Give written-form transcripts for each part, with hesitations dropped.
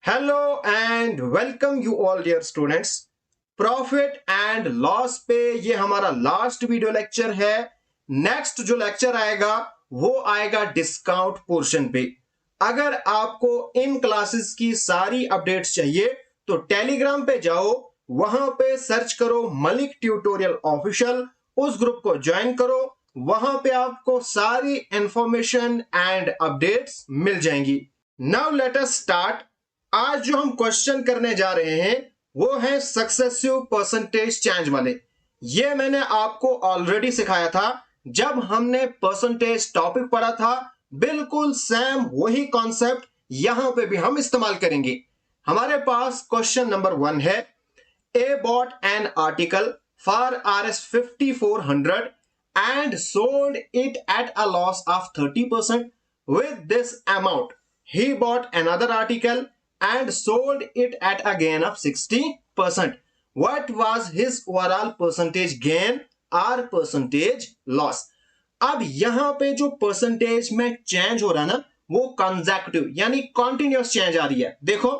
Hello and welcome you all dear students. Profit and loss पे ये हमारा last video lecture है। Next जो लेक्चर आएगा वो आएगा डिस्काउंट पोर्शन पे। अगर आपको इन क्लासेस की सारी अपडेट्स चाहिए तो टेलीग्राम पे जाओ, वहां पे सर्च करो मलिक ट्यूटोरियल ऑफिशियल, उस ग्रुप को ज्वाइन करो। वहां पे आपको सारी इंफॉर्मेशन एंड अपडेट्स मिल जाएंगी। Now let us start. आज जो हम क्वेश्चन करने जा रहे हैं वो है सक्सेसिव परसेंटेज चेंज वाले। ये मैंने आपको ऑलरेडी सिखाया था जब हमने परसेंटेज टॉपिक पढ़ा था। बिल्कुल सेम वही कॉन्सेप्ट यहां पे भी हम इस्तेमाल करेंगे। हमारे पास क्वेश्चन नंबर 1 है, A bought an article for Rs 5400 and sold it at a loss of 30%. With this amount he bought another article and sold it at a gain of 60%. What was his overall percentage gain or percentage loss? अब यहां पे जो percentage में change हो रहा है ना वो कंसेक्यूटिव यानी कॉन्टिन्यूस चेंज आ रही है। देखो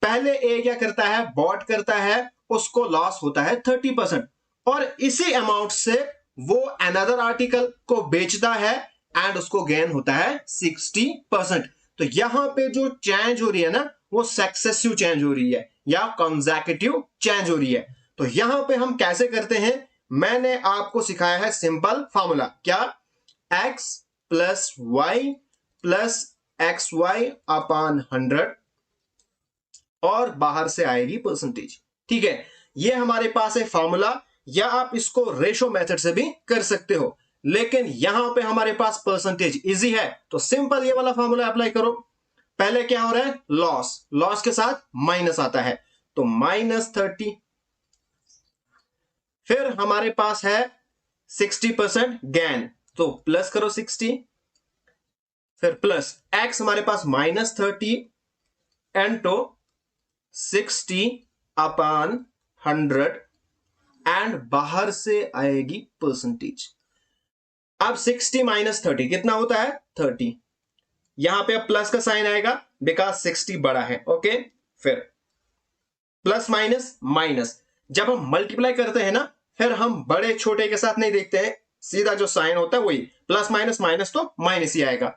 पहले ए क्या करता है, बॉट करता है, उसको लॉस होता है 30% और इसी अमाउंट से वो अनदर आर्टिकल को बेचता है एंड उसको गेन होता है 60%। तो यहां पे जो चेंज हो रही है ना वो सक्सेसिव चेंज हो रही है या कंसेक्यूटिव चेंज हो रही है। तो यहां पे हम कैसे करते हैं, मैंने आपको सिखाया है सिंपल फॉर्मूला। क्या? x plus Y plus X Y upon 100 और बाहर से आएगी परसेंटेज। ठीक है, ये हमारे पास है फॉर्मूला, या आप इसको रेशो मेथड से भी कर सकते हो, लेकिन यहां पे हमारे पास परसेंटेज इजी है तो सिंपल ये वाला फॉर्मूला अप्लाई करो। पहले क्या हो रहा है, लॉस, लॉस के साथ माइनस आता है तो -30। फिर हमारे पास है 60% गेन तो प्लस करो 60, फिर प्लस एक्स हमारे पास -30 एंटो 60 अपॉन 100 एंड बाहर से आएगी परसेंटेज। अब 60 माइनस 30 कितना होता है 30। यहां पे अब प्लस का साइन आएगा बिकॉज 60 बड़ा है। ओके, फिर प्लस माइनस माइनस, जब हम मल्टीप्लाई करते हैं ना फिर हम बड़े छोटे के साथ नहीं देखते हैं, सीधा जो साइन होता है वही प्लस माइनस माइनस तो माइनस ही आएगा।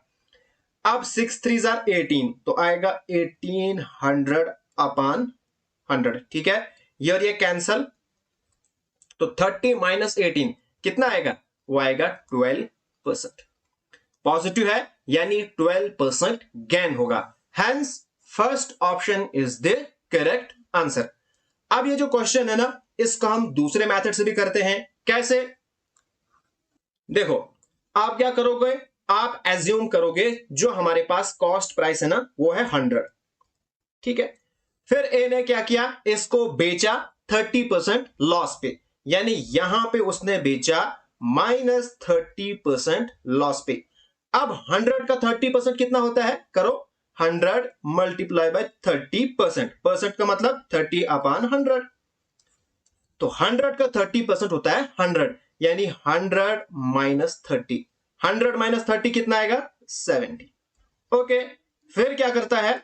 अब 6 3 18 तो आएगा 1800 अपॉन 100। ठीक है, ये और ये कैंसल तो 30 माइनस 18 कितना आएगा, वो आएगा 12%। पॉजिटिव है यानी 12% गेन होगा। Hence first option is the correct answer. अब ये जो क्वेश्चन है ना इसको हम दूसरे मेथड से भी करते हैं। कैसे? देखो आप क्या करोगे, आप एज्यूम करोगे जो हमारे पास कॉस्ट प्राइस है ना वो है 100। ठीक है, फिर ए ने क्या किया, इसको बेचा 30% लॉस पे, यानी यहां पे उसने बेचा -30% लॉस पे। अब 100 का 30% कितना होता है, करो 100 मल्टीप्लाई बाय 30%, परसेंट का मतलब 30 अपॉन 100। तो 100 का 30% होता है 100, यानी 100 माइनस 30, 100 माइनस 30 कितना आएगा 70। ओके, फिर क्या करता है,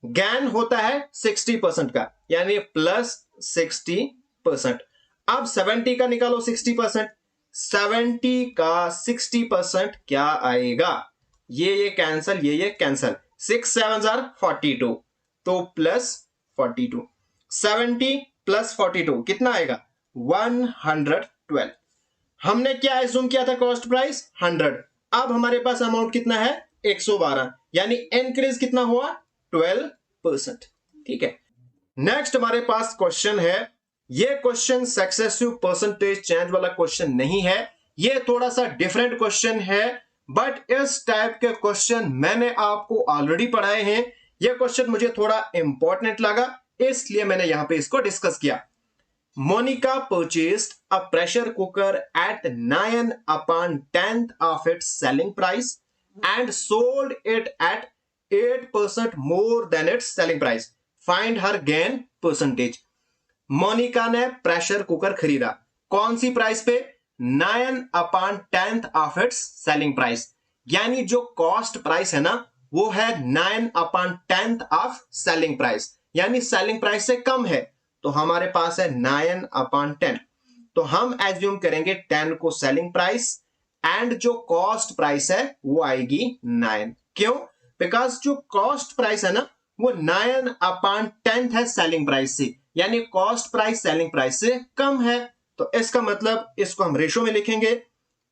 गेन होता है 60% का यानी प्लस 60%। अब 70 का निकालो 60%, 70 का 60% क्या आएगा, ये कैंसल, ये कैंसल, 6 7 42 तो प्लस 42। 70 प्लस 42 कितना आएगा 112। हमने क्या एज्यूम किया था, कॉस्ट प्राइस 100। अब हमारे पास अमाउंट कितना है 112, यानी इंक्रीज कितना हुआ 12%। ठीक है, नेक्स्ट हमारे पास क्वेश्चन है, ये क्वेश्चन सक्सेसिव परसेंटेज चेंज वाला क्वेश्चन नहीं है, ये थोड़ा सा डिफरेंट क्वेश्चन है, बट इस टाइप के क्वेश्चन मैंने आपको ऑलरेडी पढ़ाए हैं। ये क्वेश्चन मुझे थोड़ा इंपॉर्टेंट लगा इसलिए मैंने यहां पे इसको डिस्कस किया। Monica purchased a pressure cooker at 9 upon 10th of its selling price and sold it at 8% more than its selling price. Find her gain percentage. Monica ने प्रेशर कुकर खरीदा, कौन सी प्राइस पे, 9 upon 10th of its selling price, यानी जो cost price है ना वो है 9/10 ऑफ सेलिंग प्राइस, यानी सेलिंग प्राइस से कम है, तो हमारे पास है 9/10। तो हम एज्यूम करेंगे 10 को सेलिंग प्राइस एंड जो कॉस्ट प्राइस है वो आएगी 9। क्यों? बिकॉज जो कॉस्ट प्राइस है ना वो 9/10 है सेलिंग प्राइस से, यानी कॉस्ट प्राइस सेलिंग प्राइस से कम है। तो इसका मतलब इसको हम रेशो में लिखेंगे,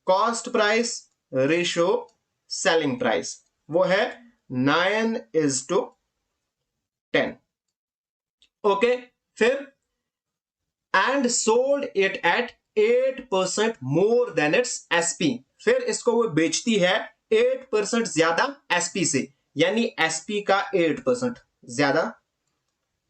cost price ratio selling price, वो है 9:10। ओके, फिर and sold it at 8% more than it's SP, फिर इसको वो बेचती है 8% ज्यादा एसपी से, यानी एसपी का 8% ज्यादा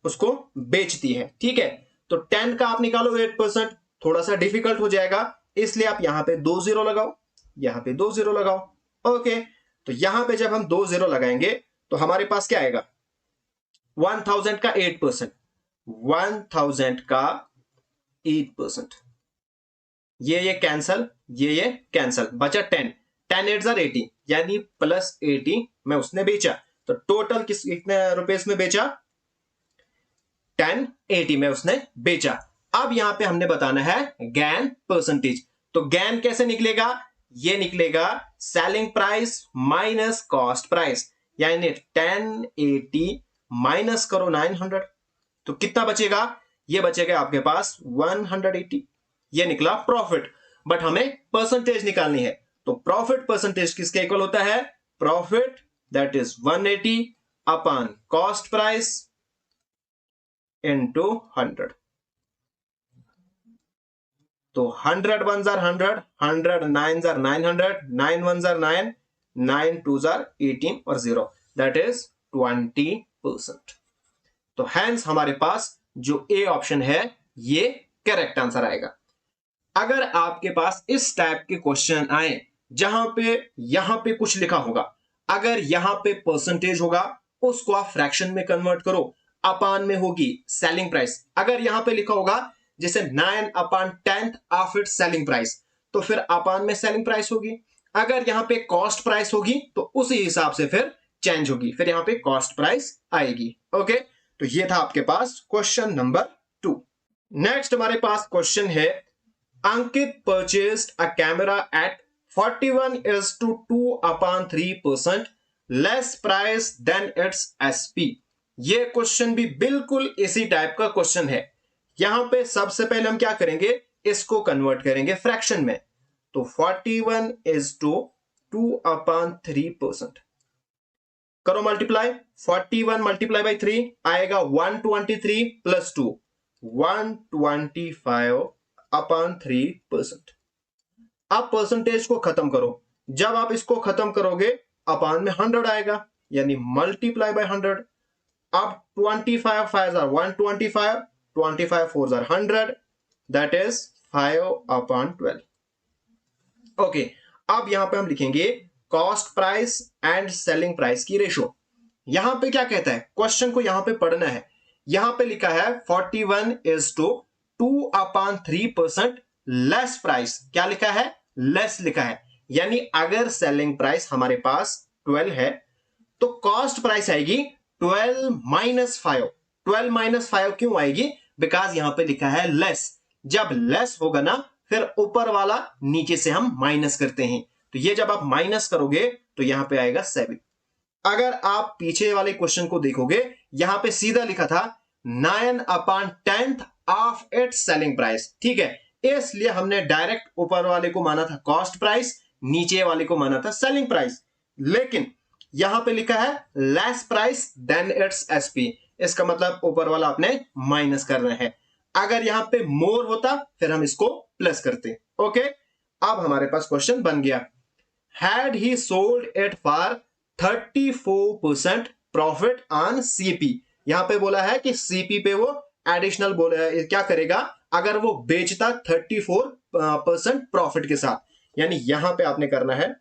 उसको बेचती है। ठीक है, तो 10 का आप निकालो 8%, थोड़ा सा डिफिकल्ट हो जाएगा, इसलिए आप यहां पे 2 0 लगाओ, यहां पे 2 0 लगाओ। ओके, तो यहां पे जब हम 2 0 लगाएंगे तो हमारे पास क्या आएगा, 1000 का 8%, 1000 का 8%, ये कैंसल, ये कैंसल, बचा 10, 10 8 80, यानी प्लस 80 में उसने बेचा। तो टोटल कितने रुपए में बेचा, 1080 में उसने बेचा। अब यहां पे हमने बताना है गैन परसेंटेज। तो गैन कैसे निकलेगा, ये निकलेगा selling price minus cost price, यानी 1080 माइनस करो 900, तो कितना बचेगा, ये बचेगा आपके पास 180, ये निकला प्रॉफिट। बट हमें परसेंटेज निकालनी है, तो प्रॉफिट परसेंटेज किसके इक्वल होता है, profit that is 180 upon cost price into 100। तो 100 1 जार 100, 100 9 जार 900, 9 1 जार 9, 9 2 जार 18 और 0 दैट इज 20%। तो हैंस हमारे पास जो ए ऑप्शन है ये करेक्ट आंसर आएगा। अगर आपके पास इस टाइप के क्वेश्चन आए जहां पे यहां पे कुछ लिखा होगा, अगर यहां पे परसेंटेज होगा उसको आप फ्रैक्शन में कन्वर्ट करो, अपान में होगी सेलिंग प्राइस। अगर यहां पे लिखा होगा जैसे 9/10 ऑफ इट्स सेलिंग प्राइस, तो फिर अपान में सेलिंग प्राइस होगी। अगर यहां पे कॉस्ट प्राइस होगी तो उसी हिसाब से फिर चेंज होगी, फिर यहां पे कॉस्ट प्राइस आएगी। ओके, तो ये था आपके पास क्वेश्चन नंबर 2। नेक्स्ट हमारे पास क्वेश्चन है, Ankit purchased a camera at 41:2/3% less price than it's SP. ये क्वेश्चन भी बिल्कुल इसी टाइप का क्वेश्चन है। यहां पे सबसे पहले हम क्या करेंगे, इसको कन्वर्ट करेंगे फ्रैक्शन में। तो 41:2/3% करो मल्टीप्लाई, 41 मल्टीप्लाई बाई 3 आएगा 123 प्लस 2, 125/3%। अब परसेंटेज को खत्म करो, जब आप इसको खत्म करोगे अपान में 100 आएगा, यानी मल्टीप्लाई बाय 100। अब 25 5 are 125, 25 4 are 100, that is 5/12। Okay, अब यहां पे हम लिखेंगे cost price and selling price की रेशो। यहां पे क्या कहता है, क्वेश्चन को यहां पे पढ़ना है। यहां पे लिखा है 41:2/3% लेस प्राइस, क्या लिखा है, लेस लिखा है, यानी अगर सेलिंग प्राइस हमारे पास 12 है तो कॉस्ट प्राइस आएगी 12 माइनस 5। 12 माइनस 5 क्यों आएगी, बिकॉज यहां पे लिखा है लेस। जब लेस होगा ना फिर ऊपर वाला नीचे से हम माइनस करते हैं, तो ये जब आप माइनस करोगे तो यहां पे आएगा 7। अगर आप पीछे वाले क्वेश्चन को देखोगे यहां पे सीधा लिखा था 9/10 ऑफ इट्स सेलिंग प्राइस। ठीक है, इसलिए हमने डायरेक्ट ऊपर वाले को माना था कॉस्ट प्राइस, नीचे वाले को माना था सेलिंग प्राइस। लेकिन यहां पे लिखा है less price than it's SP, इसका मतलब ऊपर वाला आपने माइनस करना है। अगर यहां पे मोर होता फिर हम इसको प्लस करते। ओके, अब हमारे पास क्वेश्चन बन गया, had he sold it for 34% profit on CP. यहां पे बोला है कि सीपी पे वो एडिशनल क्या करेगा, अगर वो बेचता 34% प्रॉफिट के साथ, यानी यहां पे आपने करना है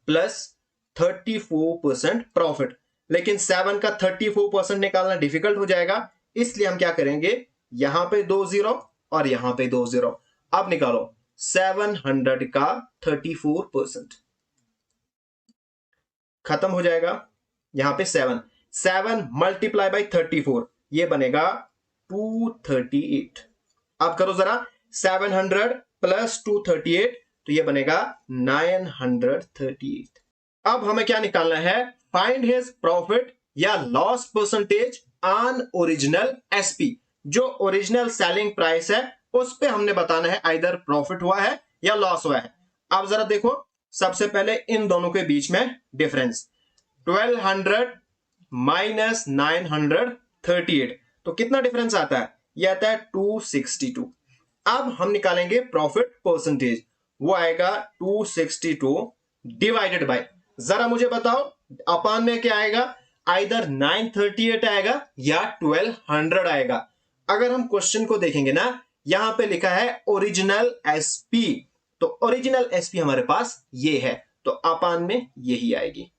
प्लस 34% प्रॉफिट। लेकिन 7 का 34% निकालना डिफिकल्ट हो जाएगा, इसलिए हम क्या करेंगे, यहां पे 2 0 और यहां पे 2 0। अब निकालो 700 का 34%, खत्म हो जाएगा, यहां पे 7 मल्टीप्लाई बाई 34, ये बनेगा 238। अब करो जरा 700 प्लस 238, तो ये बनेगा 938। अब हमें क्या निकालना है, फाइंड हिज प्रॉफिट या loss percentage on original SP. जो ओरिजिनल सेलिंग प्राइस है उस पे हमने बताना है आइदर प्रॉफिट हुआ है या लॉस हुआ है। अब जरा देखो, सबसे पहले इन दोनों के बीच में डिफरेंस 1200 माइनस 938, तो कितना डिफरेंस आता है, यह आता है 262। अब हम निकालेंगे प्रॉफिट परसेंटेज, वो आएगा 262 डिवाइडेड बाय, जरा मुझे बताओ अपान में क्या आएगा, आइदर 938 आएगा या 1200 आएगा। अगर हम क्वेश्चन को देखेंगे ना, यहां पे लिखा है ओरिजिनल एसपी, तो ओरिजिनल एसपी हमारे पास ये है, तो अपान में यही आएगी।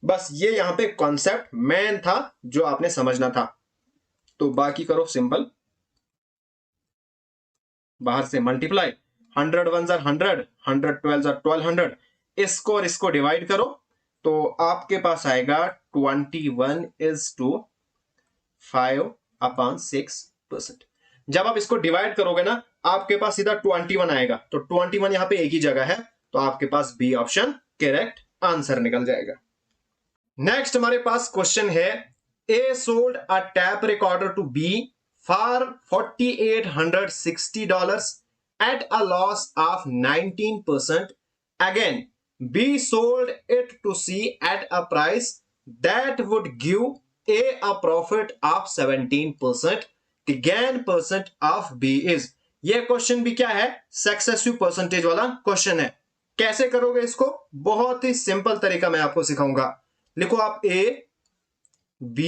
बस ये यहां पे कॉन्सेप्ट मेन था जो आपने समझना था। तो बाकी करो सिंपल, बाहर से मल्टीप्लाई, 100 1 जार 100, 100 12 जार 1200, इसको और इसको डिवाइड करो, तो आपके पास आएगा 21:5/6%। जब आप इसको डिवाइड करोगे ना, आपके पास सीधा 21 आएगा, तो 21 यहां पे एक ही जगह है, तो आपके पास बी ऑप्शन करेक्ट आंसर निकल जाएगा। नेक्स्ट हमारे पास क्वेश्चन है, A sold a tape recorder to B for $4,860 at a loss of 19%. Again, B sold it to C at a price that would give A profit of 17%. The gain percent of B is, यह question भी क्या है, successive percentage वाला question है। कैसे करोगे इसको, बहुत ही सिंपल तरीका मैं आपको सिखाऊंगा। लिखो आप A, B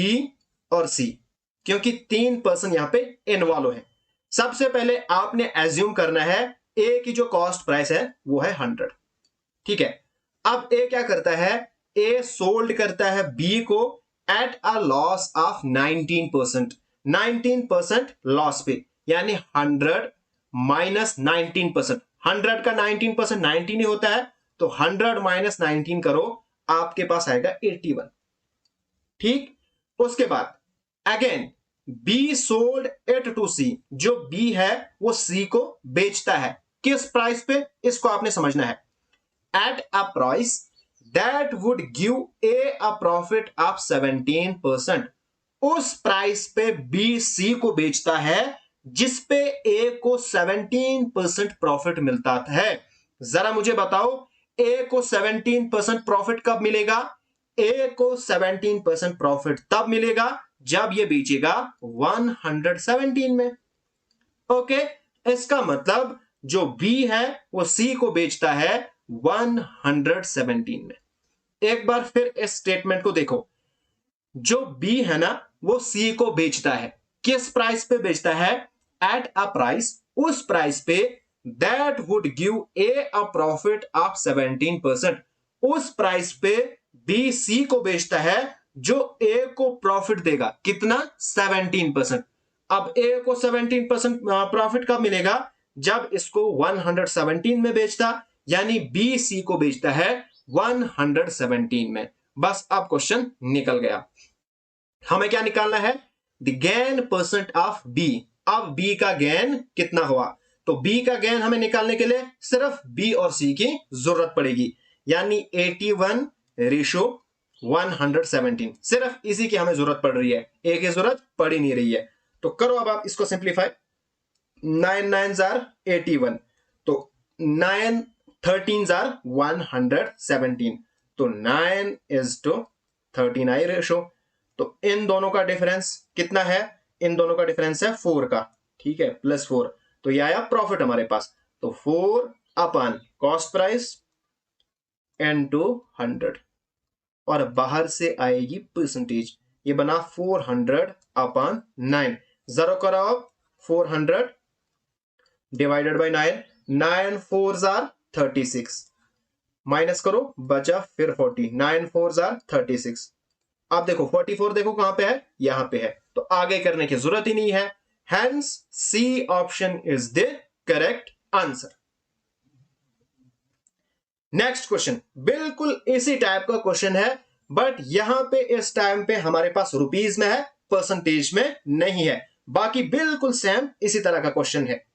और C, क्योंकि 3 पर्सन यहां पे इन्वॉल्व है। सबसे पहले आपने एज्यूम करना है ए की जो कॉस्ट प्राइस है वो है 100, ठीक है। अब ए क्या करता है, ए सोल्ड करता है बी को at a loss of 19%, 19% loss पे, यानी 100 माइनस 19%, 100 का 19% 19 ही होता है, तो 100 माइनस 19 करो, आपके पास आएगा 81, ठीक। उसके बाद again B sold it to C, जो बी है वो सी को बेचता है, किस प्राइस पे, इसको आपने समझना है, at a price that would give a a profit of 17%। उस प्राइस पे बी सी को बेचता है जिस पे ए को 17% प्रॉफिट मिलता है। जरा मुझे बताओ ए को 17% प्रॉफिट कब मिलेगा, ए को 17% प्रॉफिट तब मिलेगा जब ये बेचेगा 117 में। ओके, इसका मतलब जो बी है वो सी को बेचता है 117 में। एक बार फिर इस स्टेटमेंट को देखो, जो बी है ना वो सी को बेचता है, किस प्राइस पे बेचता है, एट अ प्राइस, उस प्राइस पे that would give a a profit of 17%, उस प्राइस पे बी सी को बेचता है जो ए को प्रॉफिट देगा, कितना, 17%। अब ए को 17% प्रॉफिट कब मिलेगा, जब इसको 117 में बेचता, यानी बी सी को बेचता है 117 में। बस अब क्वेश्चन निकल गया। हमें क्या निकालना है, the gain percent of B. अब बी का गेन कितना हुआ, तो बी का गेन हमें निकालने के लिए सिर्फ बी और सी की जरूरत पड़ेगी, यानी 81:117, सिर्फ इसी की हमें जरूरत पड़ रही है, ए की जरूरत पड़ ही नहीं रही है। तो करो अब आप इसको सिंप्लीफाई, 9 9 जार 81, तो 9 13 जार 117, तो 9:13 आई रेशो। तो इन दोनों का डिफरेंस कितना है, इन दोनों का डिफरेंस है 4 का, ठीक है, +4, तो ये आया प्रॉफिट हमारे पास, तो 4 अपन कॉस्ट प्राइस इनटू 100, और बाहर से आएगी परसेंटेज, ये बना 400/9। जरा कराओ 400 डिवाइडेड बाय 9, 9 4 जार 36, माइनस करो बचा फिर 40, 9 4 जार 36। अब देखो 44 देखो कहां पे है, यहां पे है, तो आगे करने की जरूरत ही नहीं है, hence C option is the correct answer. Next question बिल्कुल इसी टाइप का क्वेश्चन है, बट यहां पे इस टाइम पे हमारे पास रुपीज में है, परसेंटेज में नहीं है। बाकी बिल्कुल सेम इसी तरह का क्वेश्चन है।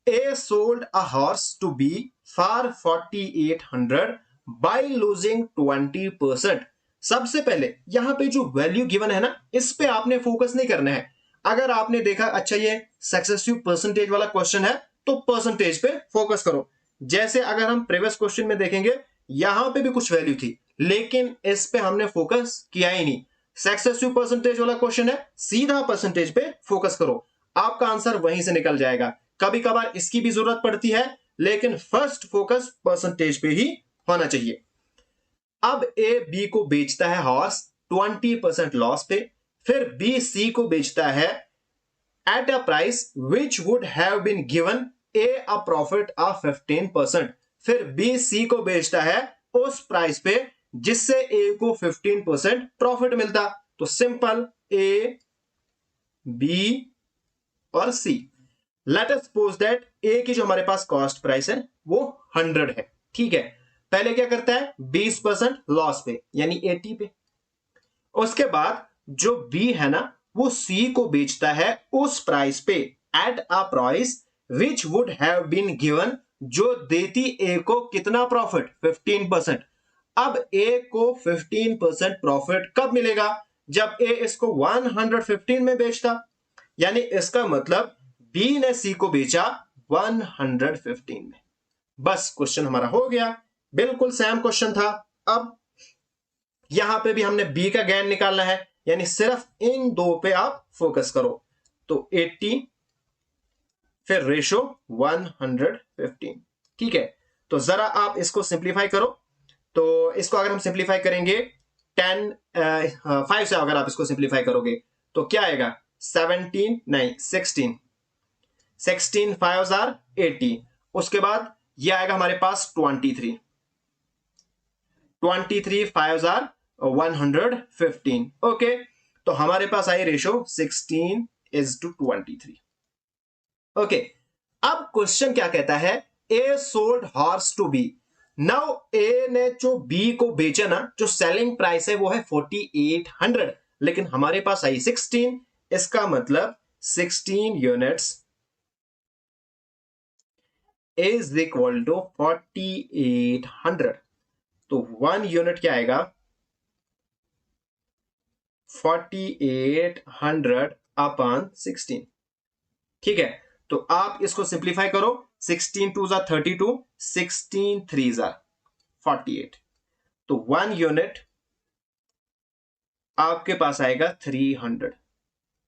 A sold a horse to B for 4800 by losing 20%। सबसे पहले यहां पे जो वैल्यू गिवन है ना, इस पे आपने फोकस नहीं करना है। अगर आपने देखा अच्छा ये सक्सेसिव परसेंटेज वाला क्वेश्चन है तो परसेंटेज पे फोकस करो। जैसे अगर हम प्रीवियस क्वेश्चन में देखेंगे यहां पे भी कुछ वैल्यू थी, लेकिन इस पे हमने फोकस किया ही नहीं। सक्सेसिव परसेंटेज वाला क्वेश्चन है, सीधा परसेंटेज पे फोकस करो, आपका आंसर वहीं से निकल जाएगा। कभी कभार इसकी भी जरूरत पड़ती है, लेकिन फर्स्ट फोकस परसेंटेज पे ही होना चाहिए। अब ए बी को बेचता है हॉर्स 20% लॉस पे, फिर बी सी को बेचता है at a price which would have been given A a profit of 15%। फिर बी सी को बेचता है उस प्राइस पे जिससे ए को 15% प्रॉफिट मिलता। तो सिंपल ए बी और सी। लेट अस सपोज दैट ए की जो हमारे पास कॉस्ट प्राइस है वो 100 है, ठीक है। पहले क्या करता है 20% लॉस पे यानी 80 पे। उसके बाद जो बी है ना वो सी को बेचता है उस प्राइस पे at a price which would have been given, जो देती ए को कितना प्रॉफिट 15%। अब ए को 15% प्रॉफिट कब मिलेगा, जब ए इसको 115 में बेचता। यानी इसका मतलब बी ने सी को बेचा 115 में। बस क्वेश्चन हमारा हो गया, बिल्कुल सेम क्वेश्चन था। अब यहां पे भी हमने बी का गेन निकालना है, यानी सिर्फ इन दो पे आप फोकस करो। तो 80 फिर रेशो 115, ठीक है। तो जरा आप इसको सिंप्लीफाई करो। तो इसको अगर हम सिंप्लीफाई करेंगे 5 से अगर आप इसको सिंप्लीफाई करोगे तो क्या आएगा 17 नहीं 16 5 आर 80। उसके बाद ये आएगा हमारे पास 23 5 आर 115। ओके, तो हमारे पास आई रेशो 16:23। ओके, अब क्वेश्चन क्या कहता है, A sold horse to B. Now A ने जो बी को बेचा ना, जो सेलिंग प्राइस है वो है 4800, लेकिन हमारे पास आई 16। इसका मतलब 16 यूनिट्स इज इक्वल टू 4800। तो 1 यूनिट क्या आएगा 4800 अपॉन 16, ठीक है। तो आप इसको सिंप्लीफाई करो, 16 2 जा 32, 16 3 जा 48। तो 1 यूनिट आपके पास आएगा 300।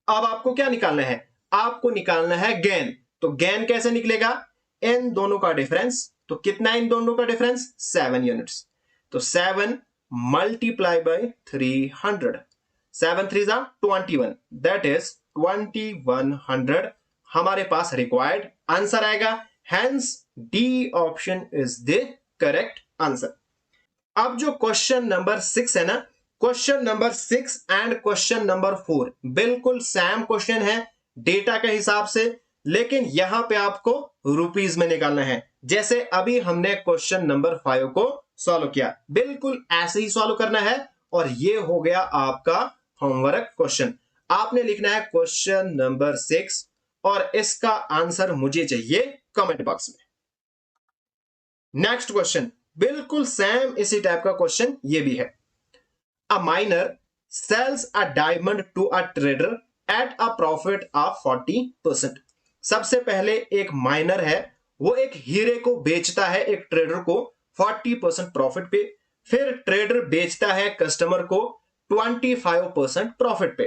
अब आपको क्या निकालना है, आपको निकालना है गेन। तो गेन कैसे निकलेगा, इन दोनों का डिफरेंस। तो कितना इन दोनों का डिफरेंस 7 यूनिट्स। तो 7 मल्टीप्लाई बाय 300, 7 3 जा 21, दैट इज 2100 हमारे पास रिक्वायर्ड आंसर आएगा। Hence D option is the correct answer. अब जो क्वेश्चन नंबर 6 है ना, question number 6 and question number 4 बिल्कुल सेम क्वेश्चन है डेटा के हिसाब से, लेकिन यहां पे आपको रुपीज में निकालना है। जैसे अभी हमने क्वेश्चन नंबर 5 को सॉल्व किया, बिल्कुल ऐसे ही सॉल्व करना है। और ये हो गया आपका होमवर्क क्वेश्चन। आपने लिखना है क्वेश्चन नंबर 6 और इसका आंसर मुझे चाहिए कमेंट बॉक्स में। नेक्स्ट क्वेश्चन बिल्कुल सेम इसी टाइप का क्वेश्चन ये भी है। A miner sells a diamond to a trader at a profit of 40%। सबसे पहले एक माइनर है, वो एक हीरे को बेचता है एक ट्रेडर को 40% प्रॉफिट पे, फिर ट्रेडर बेचता है कस्टमर को 25% प्रॉफिट पे।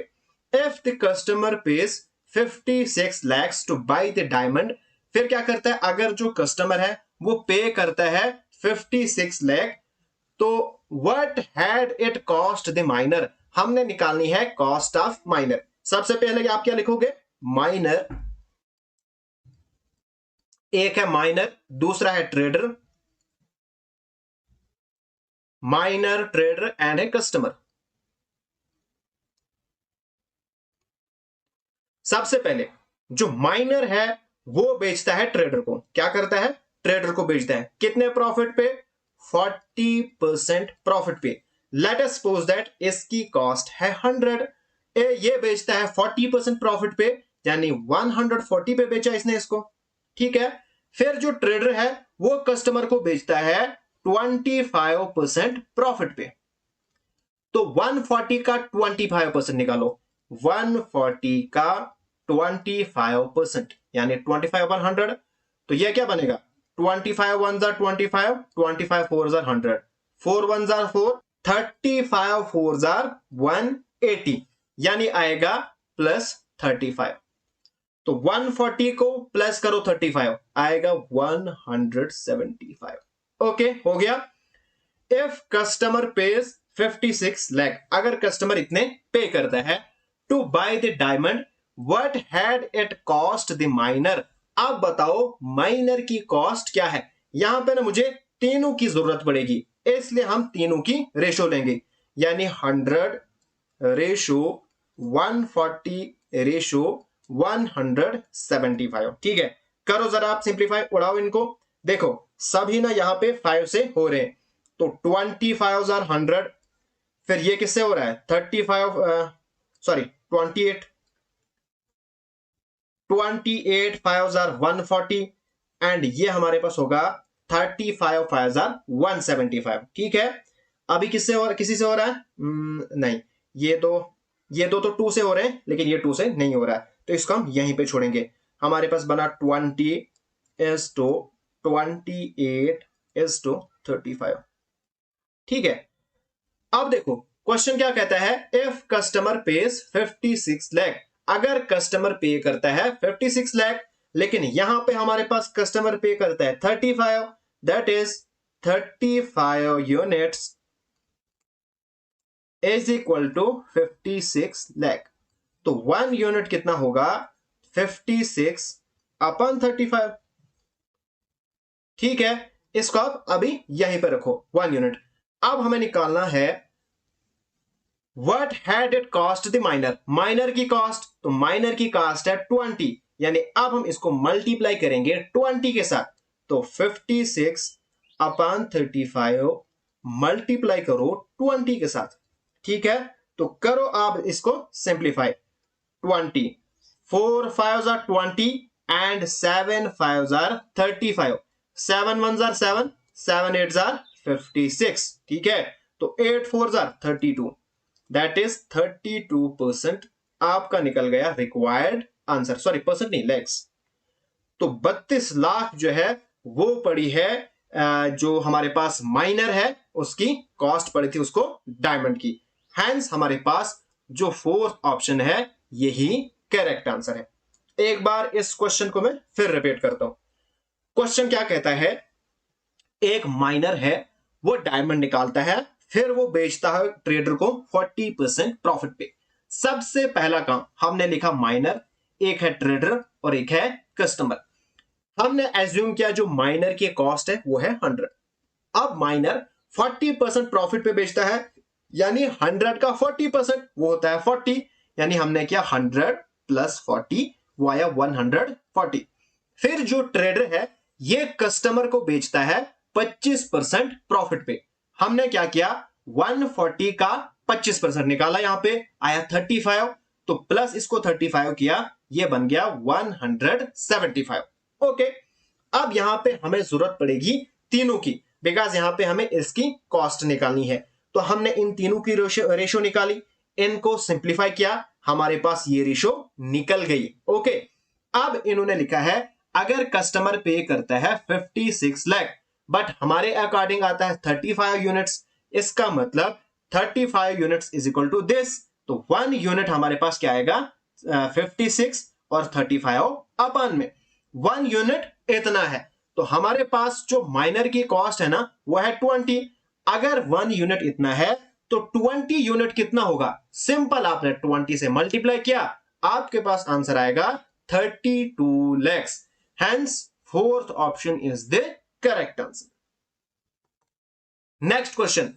If the customer pays 56 lakhs to buy the diamond, फिर क्या करता है, अगर जो कस्टमर है वो पे करता है 56 लाख, तो what had it cost the minor, हमने निकालनी है कॉस्ट ऑफ माइनर। सबसे पहले आप क्या लिखोगे, माइनर, एक है माइनर दूसरा है trader, minor trader and a customer. सबसे पहले जो माइनर है वो बेचता है ट्रेडर को, क्या करता है ट्रेडर को बेचता है, कितने प्रॉफिट पे 40% प्रॉफिट पे। लेट अस सपोज दैट इसकी कॉस्ट है 100, ये बेचता है 40% प्रॉफिट पे, यानी 140 पे बेचा इसने इसको, ठीक है। फिर जो ट्रेडर है वो कस्टमर को बेचता है 25% प्रॉफिट पे। तो 140 का 25% निकालो, 140 का 25% यानी 25/100, तो यह क्या बनेगा, 25 1 25, 25 4 100, 4 1 4, 35 4 180, यानी आएगा +35। तो 140 को प्लस करो 35, आएगा 175। ओके, हो गया। इफ कस्टमर पेज 56 लाख, अगर कस्टमर इतने पे करता है to buy the diamond, what had it cost the miner. अब बताओ माइनर की कॉस्ट क्या है। यहां पे ना मुझे तीनों की जरूरत पड़ेगी, इसलिए हम तीनों की रेशो लेंगे, यानी 100 रेशो 140 रेशो 175। ठीक है, करो जरा आप सिंप्लीफाई, उड़ाओ इनको। देखो सभी ना यहां पे 5 से हो रहे हैं, तो 25 और 100, फिर ये किससे हो रहा है 35 सॉरी 28 5 और 140, एंड ये हमारे पास होगा 35 5 और 175। ठीक है, अभी किससे और किसी से हो रहा है नहीं, ये दो तो 2 से हो रहे हैं, लेकिन ये 2 से नहीं हो रहा है, तो इसको हम यहीं पे छोड़ेंगे। हमारे पास बना 20:28:35। ठीक है, अब देखो क्वेश्चन क्या कहता है, इफ कस्टमर पेज 56 लाख, अगर कस्टमर पे करता है 56 लाख, लेकिन यहां पे हमारे पास कस्टमर पे करता है 35, that is 35 units is equal to 56 lakh. तो 1 यूनिट कितना होगा 56/35। ठीक है, इसको आप अभी यहीं पर रखो 1 यूनिट। अब हमें निकालना है what had it cost the minor, minor की कॉस्ट, तो माइनर की कॉस्ट है 20, यानी अब हम इसको मल्टीप्लाई करेंगे 20 के साथ, तो 56/35 मल्टीप्लाई करो 20 के साथ। ठीक है, तो करो आप इसको simplify, 20 4 5 are 20 and 7 5 are 35, 7 1 are 7, 7 8 are 56। ठीक है, तो 8 4 are 32, दैट इज 32% आपका निकल गया रिक्वायर्ड आंसर, सॉरी परसेंट नहीं लैक्स। तो 32 लाख जो है वो पड़ी है जो हमारे पास माइनर है उसकी कॉस्ट पड़ी थी उसको डायमंड की। हैंस हमारे पास जो फोर्थ ऑप्शन है यही करेक्ट आंसर है। एक बार इस क्वेश्चन को मैं फिर रिपीट करता हूं। क्वेश्चन क्या कहता है, एक माइनर है वो डायमंड निकालता है, फिर वो बेचता है ट्रेडर को 40% प्रॉफिट पे। सबसे पहला काम हमने लिखा माइनर, एक है ट्रेडर और एक है कस्टमर। हमने एज्यूम किया जो माइनर की कॉस्ट है वो है 100। अब माइनर 40% प्रॉफिट पे बेचता है, यानी 100 का 40% वो होता है 40, यानी हमने किया 100 + 40 वो आया 140। फिर जो ट्रेडर है ये कस्टमर को बेचता है 25% प्रॉफिट पे। हमने क्या किया 140 का 25% निकाला, यहां पे आया 35, तो प्लस इसको 35 किया, ये बन गया 175। ओके, अब यहां पे हमें जरूरत पड़ेगी तीनों की, बिकॉज यहां पे हमें इसकी कॉस्ट निकालनी है। तो हमने इन तीनों की रेशो निकाली, इनको सिंप्लीफाई किया, हमारे पास ये रेशो निकल गई। ओके, अब इन्होंने लिखा है अगर कस्टमर पे करता है 56 लाख, बट हमारे अकॉर्डिंग आता है 35 यूनिट्स, इसका मतलब 35 units is equal to this. तो 1 यूनिट हमारे पास क्या आएगा 56 और 35 अपन में 1 यूनिट इतना है। तो हमारे पास जो माइनर की कॉस्ट है ना वो है 20। अगर 1 यूनिट इतना है तो 20 यूनिट कितना होगा, सिंपल आपने 20 से मल्टीप्लाई किया, आपके पास आंसर आएगा 32 lakh. Hence fourth option is the correct answer. Next question,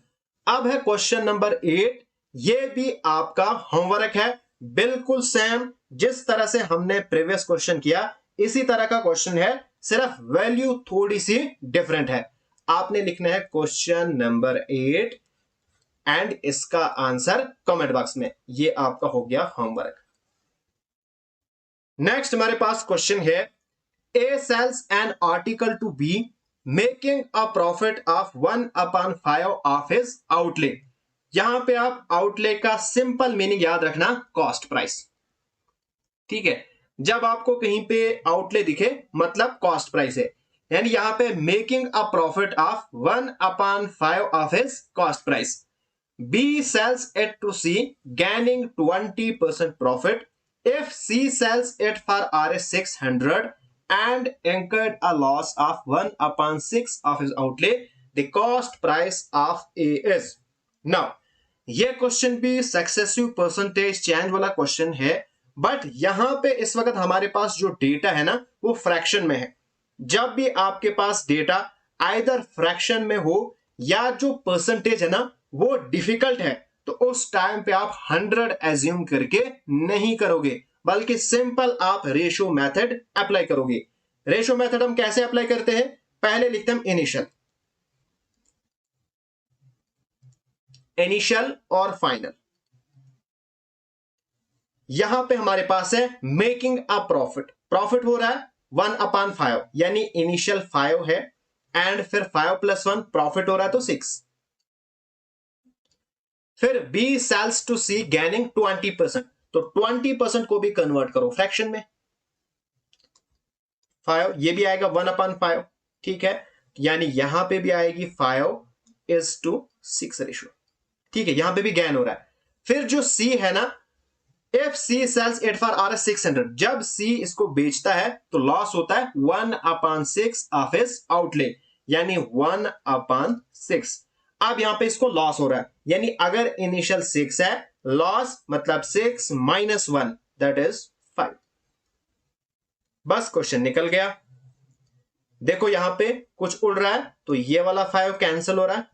अब है क्वेश्चन नंबर 8। ये भी आपका होमवर्क है, बिल्कुल सेम जिस तरह से हमने प्रीवियस क्वेश्चन किया इसी तरह का क्वेश्चन है, सिर्फ वैल्यू थोड़ी सी डिफरेंट है। आपने लिखना है क्वेश्चन नंबर 8 एंड इसका आंसर कमेंट बॉक्स में। ये आपका हो गया होमवर्क। नेक्स्ट हमारे पास क्वेश्चन है, A sells an article to B making a profit of 1/5 of his outlay. यहां पे आप आउटले का सिंपल मीनिंग याद रखना, कॉस्ट प्राइस। ठीक है, जब आपको कहीं पे आउटले दिखे मतलब कॉस्ट प्राइस है, यानी यहां पे making a profit of 1/5 of his cost price. B sells it to C, gaining 20% profit. If C sells it for Rs 600 and incurred a loss of 1/6 of his outlay, the cost price of A is. Now, ये question भी successive percentage change वाला question है, but यहां पे इस वक्त हमारे पास जो डेटा है ना वो फ्रैक्शन में है। जब भी आपके पास डेटा आइदर फ्रैक्शन में हो या जो परसेंटेज है ना वो डिफिकल्ट है, तो उस टाइम पे आप 100 एज्यूम करके नहीं करोगे, बल्कि सिंपल आप रेशियो मेथड अप्लाई करोगे। रेशियो मेथड हम कैसे अप्लाई करते हैं, पहले लिखते हैं इनिशियल और फाइनल। यहां पे हमारे पास है मेकिंग अ प्रॉफिट, प्रॉफिट हो रहा है 1/5, यानी इनिशियल 5 है एंड फिर 5 + 1 प्रॉफिट हो रहा है तो 6। फिर B सेल्स टू C गैनिंग 20%, तो 20% को भी कन्वर्ट करो फ्रैक्शन में, 5 ये भी आएगा 1/5। ठीक है, यानी यहां पे भी आएगी 5:6 रेशियो। ठीक है, यहां पे भी गैन हो रहा है। फिर जो C है ना, if C sells it for Rs 600, जब C इसको बेचता है तो लॉस होता है 1/6 ऑफ हिज आउटले, यानी 1/6। अब यहां पे इसको लॉस हो रहा है, यानी अगर इनिशियल 6 है, लॉस मतलब 6 - 1 दैट इज 5। बस क्वेश्चन निकल गया। देखो यहां पे कुछ उड़ रहा है, तो ये वाला 5 कैंसिल हो रहा है,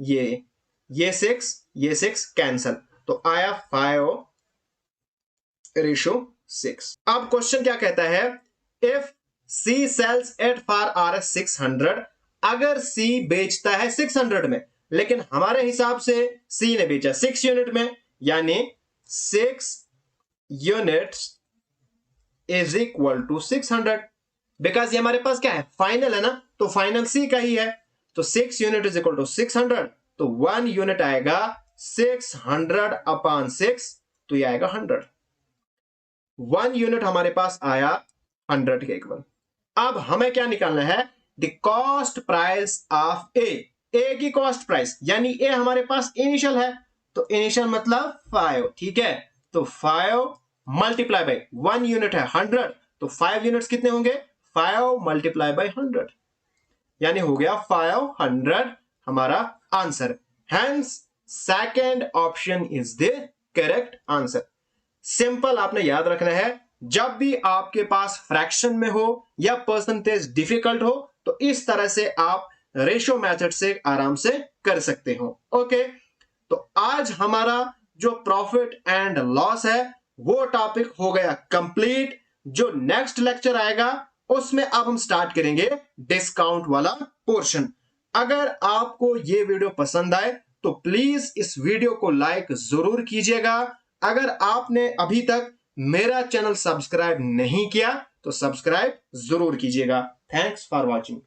ये 6 कैंसिल, तो आया 5:6। अब क्वेश्चन क्या कहता है, if C sells it for Rs 600, अगर C बेचता है 600 में, लेकिन हमारे हिसाब से C ने बेचा 6 यूनिट में, यानी 6 units is equal to 600, because ये हमारे पास क्या है, फाइनल है ना, तो फाइनल C का ही है, तो 6 यूनिट इज इक्वल टू 600, तो 1 यूनिट आएगा 600/6, तो ये आएगा 100। 1 यूनिट हमारे पास आया 100 के इक्वल। अब हमें क्या निकालना है, द कॉस्ट प्राइस ऑफ ए की कॉस्ट प्राइस, यानी ए हमारे पास इनिशियल है, तो इनिशियल मतलब 5। ठीक है, तो 5 मल्टीप्लाई बाय 1 यूनिट है 100, तो 5 यूनिट्स कितने होंगे, 5 मल्टीप्लाई बाय 100, यानी हो गया 500 हमारा answer. Hence second option is the correct answer. Simple आपने याद रखना है, जब भी आपके पास फ्रैक्शन में हो या परसेंटेज डिफिकल्ट हो, तो इस तरह से आप रेशियो मेथड से आराम से कर सकते हो। ओके, तो आज हमारा जो प्रॉफिट एंड लॉस है वो टॉपिक हो गया कंप्लीट। जो नेक्स्ट लेक्चर आएगा उसमें अब हम स्टार्ट करेंगे डिस्काउंट वाला पोर्शन। अगर आपको ये वीडियो पसंद आए तो प्लीज इस वीडियो को लाइक जरूर कीजिएगा। अगर आपने अभी तक मेरा चैनल सब्सक्राइब नहीं किया तो सब्सक्राइब जरूर कीजिएगा। Thanks for watching.